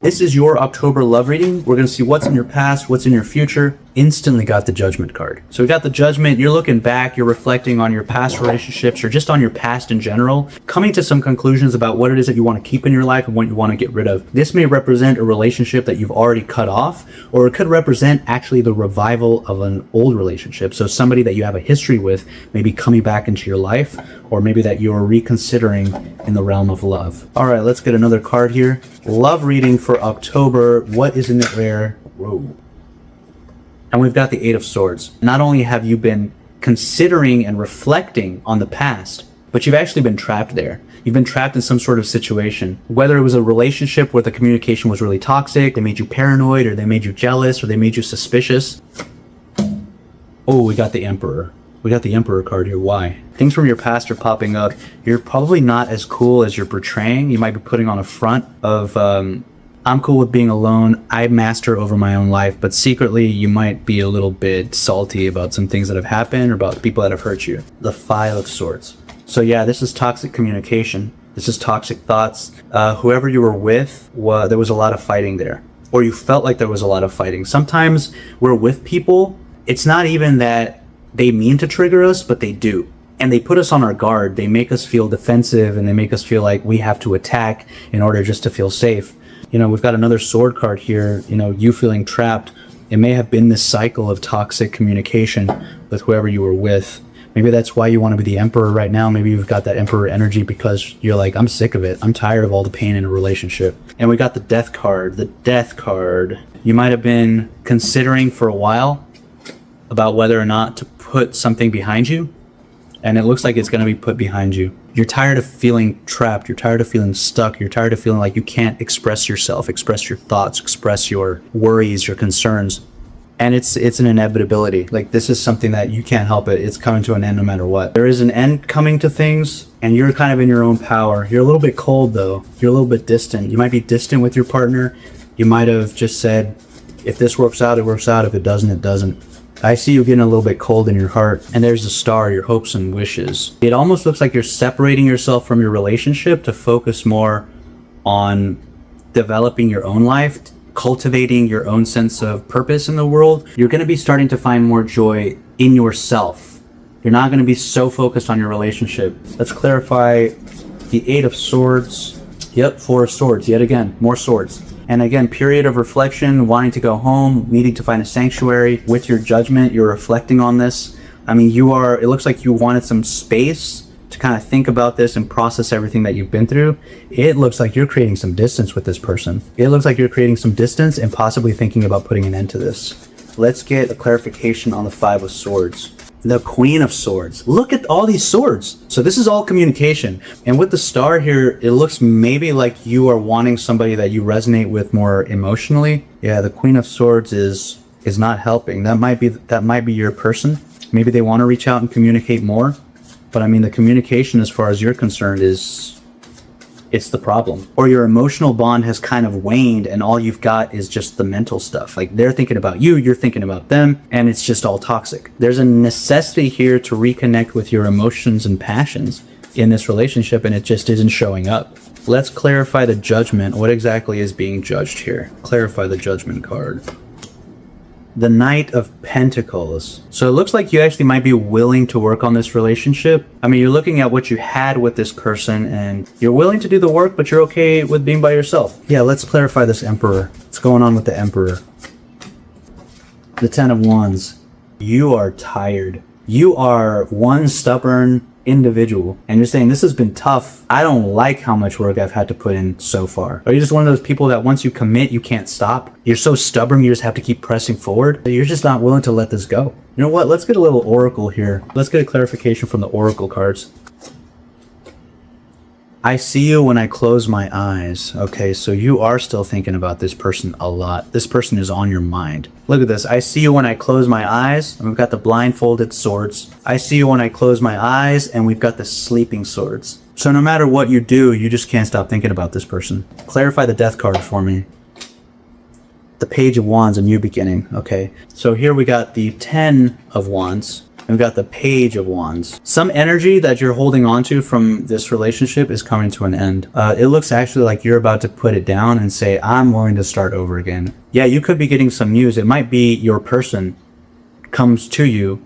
This is your October love reading. We're going to see what's in your past, what's in your future. Instantly got the Judgment card. So we got the Judgment. You're looking back, you're reflecting on your past relationships or just on your past in general, coming to some conclusions about what it is that you want to keep in your life and what you want to get rid of. This may represent a relationship that you've already cut off, or it could represent actually the revival of an old relationship. So somebody that you have a history with maybe coming back into your life, or maybe that you're reconsidering in the realm of love. All right, let's get another card here. Love reading for October. What is in it there? Whoa. And we've got the Eight of Swords. Not only have you been considering and reflecting on the past, but you've actually been trapped there. You've been trapped in some sort of situation. Whether it was a relationship where the communication was really toxic, they made you paranoid, or they made you jealous, or they made you suspicious. Oh, we got the Emperor. We got the Emperor card here. Why? Things from your past are popping up. You're probably not as cool as you're portraying. You might be putting on a front of, I'm cool with being alone. I master over my own life. But secretly, you might be a little bit salty about some things that have happened or about people that have hurt you. The Five of Swords. So yeah, this is toxic communication. This is toxic thoughts. Whoever you were with, there was a lot of fighting there. Or you felt like there was a lot of fighting. Sometimes we're with people. It's not even that they mean to trigger us, but they do. And they put us on our guard. They make us feel defensive, and they make us feel like we have to attack in order just to feel safe. You know, we've got another sword card here, you know, you feeling trapped. It may have been this cycle of toxic communication with whoever you were with. Maybe that's why you want to be the Emperor right now. Maybe you've got that Emperor energy because you're like, I'm sick of it. I'm tired of all the pain in a relationship. And we got the Death card. The Death card. You might have been considering for a while about whether or not to put something behind you. And it looks like it's going to be put behind you. You're tired of feeling trapped. You're tired of feeling stuck. You're tired of feeling like you can't express yourself, express your thoughts, express your worries, your concerns. And it's an inevitability. Like, this is something that you can't help it. It's coming to an end no matter what. There is an end coming to things, and you're kind of in your own power. You're a little bit cold, though. You're a little bit distant. You might be distant with your partner. You might have just said, if this works out, it works out. If it doesn't, it doesn't. I see you getting a little bit cold in your heart, and there's the star, your hopes and wishes. It almost looks like you're separating yourself from your relationship to focus more on developing your own life, cultivating your own sense of purpose in the world. You're going to be starting to find more joy in yourself. You're not going to be so focused on your relationship. Let's clarify the Eight of Swords. Yep, Four of Swords, yet again, more swords. And again, period of reflection, wanting to go home, needing to find a sanctuary. With your Judgment, you're reflecting on this. I mean, it looks like you wanted some space to kind of think about this and process everything that you've been through. It looks like you're creating some distance with this person. It looks like you're creating some distance and possibly thinking about putting an end to this. Let's get a clarification on the Five of Swords. The Queen of Swords. Look at all these swords. So this is all communication. And with the star here, it looks maybe like you are wanting somebody that you resonate with more emotionally. Yeah, the Queen of Swords is not helping. That might be your person. Maybe they want to reach out and communicate more. But I mean, the communication, as far as you're concerned, it's the problem. Or your emotional bond has kind of waned, and all you've got is just the mental stuff. Like, they're thinking about you, you're thinking about them, and it's just all toxic. There's a necessity here to reconnect with your emotions and passions in this relationship, and it just isn't showing up. Let's clarify the Judgment. What exactly is being judged here? Clarify the Judgment card. The Knight of Pentacles. So it looks like you actually might be willing to work on this relationship. I mean, you're looking at what you had with this person and you're willing to do the work, but you're okay with being by yourself. Yeah, let's clarify this Emperor. What's going on with the Emperor? The Ten of Wands. You are tired. You are one stubborn individual, and you're saying, this has been tough. I don't like how much work I've had to put in so far. Are you just one of those people that once you commit, you can't stop? You're so stubborn, you just have to keep pressing forward. You're just not willing to let this go. You know what? Let's get a little oracle here. Let's get a clarification from the oracle cards. I see you when I close my eyes. Okay, so you are still thinking about this person a lot. This person is on your mind. Look at this. I see you when I close my eyes. And we've got the blindfolded swords. I see you when I close my eyes, and we've got the sleeping swords. So no matter what you do, you just can't stop thinking about this person. Clarify the Death card for me. The Page of Wands, a new beginning. Okay, so here we got the Ten of Wands. And we've got the Page of Wands. Some energy that you're holding on to from this relationship is coming to an end. It looks actually like you're about to put it down and say, I'm willing to start over again. Yeah, you could be getting some news. It might be your person comes to you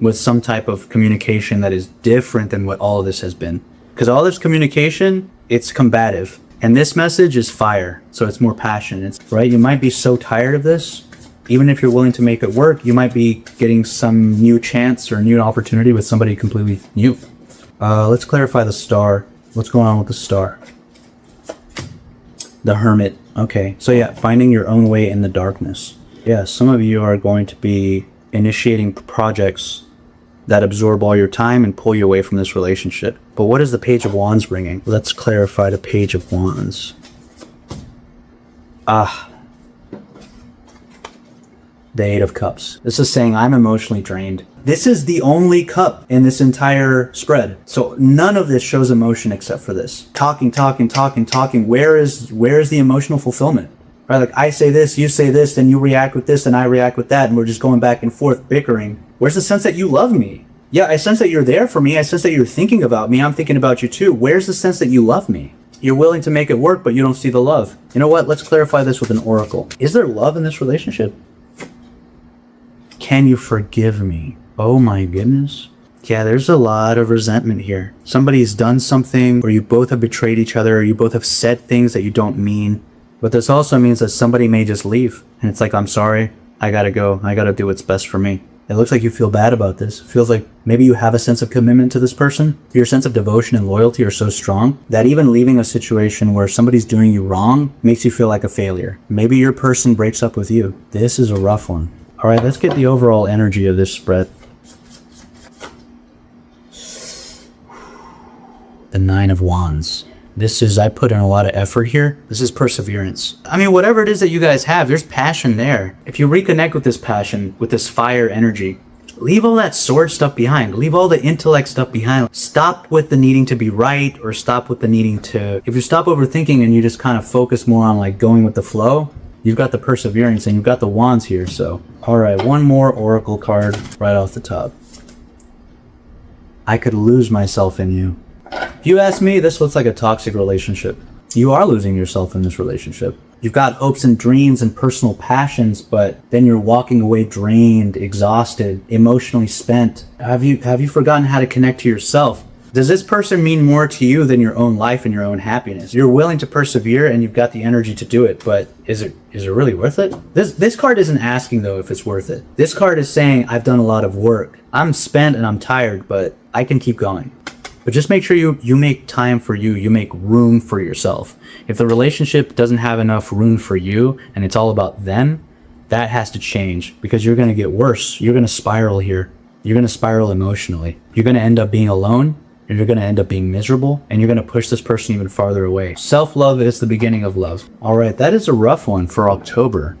with some type of communication that is different than what all of this has been. Because all this communication, it's combative. And this message is fire, so it's more passionate, right? You might be so tired of this. Even if you're willing to make it work, you might be getting some new chance or new opportunity with somebody completely new. Let's clarify the star. What's going on with the star? The Hermit. Okay, so yeah, finding your own way in the darkness. Yeah, some of you are going to be initiating projects that absorb all your time and pull you away from this relationship. But what is the Page of Wands bringing? Let's clarify the Page of Wands. The Eight of Cups. This is saying I'm emotionally drained. This is the only cup in this entire spread. So none of this shows emotion except for this. Talking. Where is the emotional fulfillment? Right? Like I say this, you say this, then you react with this, and I react with that, and we're just going back and forth bickering. Where's the sense that you love me? Yeah, I sense that you're there for me. I sense that you're thinking about me. I'm thinking about you too. Where's the sense that you love me? You're willing to make it work, but you don't see the love. You know what? Let's clarify this with an oracle. Is there love in this relationship? Can you forgive me? Oh my goodness. Yeah, there's a lot of resentment here. Somebody's done something, or you both have betrayed each other, or you both have said things that you don't mean. But this also means that somebody may just leave. And it's like, I'm sorry, I gotta go. I gotta do what's best for me. It looks like you feel bad about this. It feels like maybe you have a sense of commitment to this person. Your sense of devotion and loyalty are so strong that even leaving a situation where somebody's doing you wrong makes you feel like a failure. Maybe your person breaks up with you. This is a rough one. All right, let's get the overall energy of this spread. The Nine of Wands. This is, I put in a lot of effort here. This is perseverance. I mean, whatever it is that you guys have, there's passion there. If you reconnect with this passion, with this fire energy, leave all that sword stuff behind. Leave all the intellect stuff behind. Stop with the needing to be right, or stop with the needing to... If you stop overthinking and you just kind of focus more on like going with the flow, you've got the perseverance and you've got the wands here, so. All right, one more oracle card right off the top. I could lose myself in you. If you ask me, this looks like a toxic relationship. You are losing yourself in this relationship. You've got hopes and dreams and personal passions, but then you're walking away drained, exhausted, emotionally spent. Have you forgotten how to connect to yourself? Does this person mean more to you than your own life and your own happiness? You're willing to persevere and you've got the energy to do it, but is it really worth it? This card isn't asking though if it's worth it. This card is saying I've done a lot of work. I'm spent and I'm tired, but I can keep going. But just make sure you make time for you. You make room for yourself. If the relationship doesn't have enough room for you and it's all about them, that has to change, because you're going to get worse. You're going to spiral here. You're going to spiral emotionally. You're going to end up being alone, and you're going to end up being miserable, and you're going to push this person even farther away. Self-love is the beginning of love. All right, that is a rough one for October.